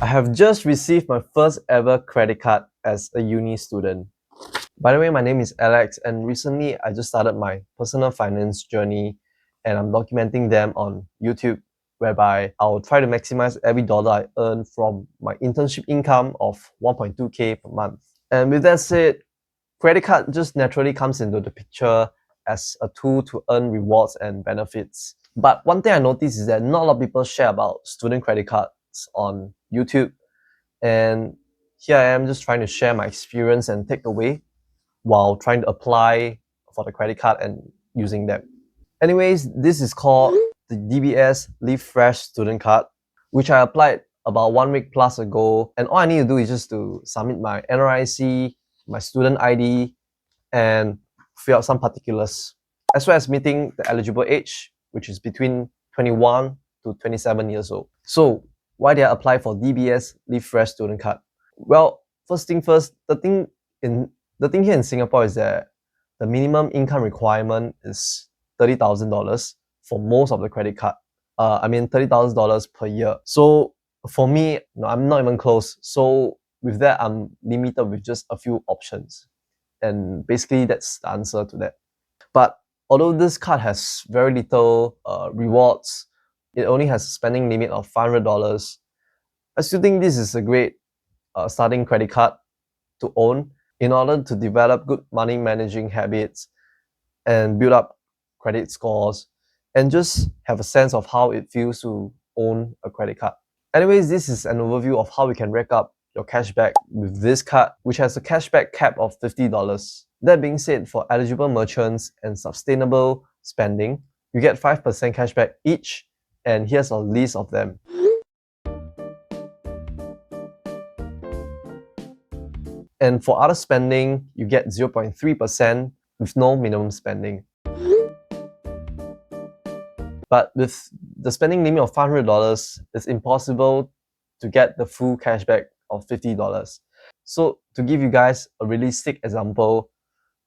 I have just received my first ever credit card as a uni student. By the way, my name is Alex, and recently I just started my personal finance journey and I'm documenting them on YouTube, whereby I'll try to maximize every dollar I earn from my internship income of 1.2k per month. And with that said, credit card just naturally comes into the picture as a tool to earn rewards and benefits. But one thing I noticed is that not a lot of people share about student credit cards on YouTube. And here I am just trying to share my experience and takeaway while trying to apply for the credit card and using them. Anyways, this is called the DBS Live Fresh student card, which I applied about 1 week plus ago. And all I need to do is just to submit my NRIC, my student ID, and fill out some particulars, as well as meeting the eligible age, which is between 21 to 27 years old. So why did I apply for DBS Live Fresh student card? Well, first thing first, the thing here in Singapore is that the minimum income requirement is $30,000 for most of the credit card. $30,000 per year. So for me, no, I'm not even close. So with that, I'm limited with just a few options. And basically, that's the answer to that. But although this card has very little rewards, it only has a spending limit of $500. I still think this is a great starting credit card to own in order to develop good money managing habits and build up credit scores and just have a sense of how it feels to own a credit card. Anyways, this is an overview of how we can rack up your cashback with this card, which has a cashback cap of $50. That being said, for eligible merchants and sustainable spending, you get 5% cashback each, and here's a list of them. And for other spending, you get 0.3% with no minimum spending. But with the spending limit of $500, it's impossible to get the full cashback of $50. So to give you guys a realistic example,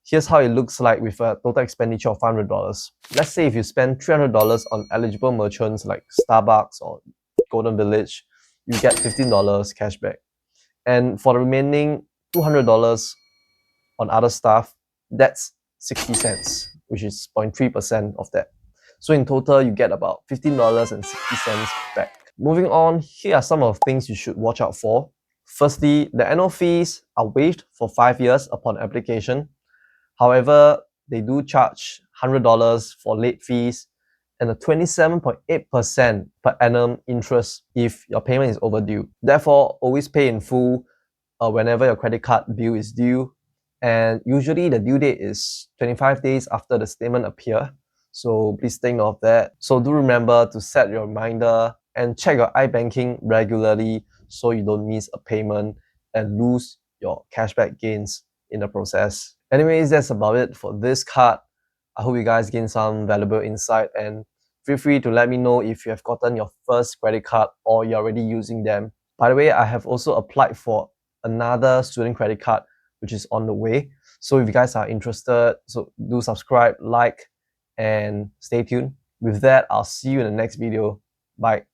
here's how it looks like with a total expenditure of $500. Let's say if you spend $300 on eligible merchants like Starbucks or Golden Village, you get $15 cashback. And for the remaining $200 on other stuff, that's 60 cents, which is 0.3% of that. So in total, you get about $15.60 back. Moving on, here are some of the things you should watch out for. Firstly, the annual fees are waived for 5 years upon application. However, they do charge $100 for late fees and a 27.8% per annum interest if your payment is overdue. Therefore, always pay in full whenever your credit card bill is due. And usually the due date is 25 days after the statement appears. So please take note of that. So do remember to set your reminder and check your iBanking regularly so you don't miss a payment and lose your cashback gains in the process. Anyways, that's about it for this card. I hope you guys gain some valuable insight, and feel free to let me know if you have gotten your first credit card or you're already using them. By the way, I have also applied for another student credit card which is on the way. So if you guys are interested, so do subscribe, like, and stay tuned. With that, I'll see you in the next video. Bye.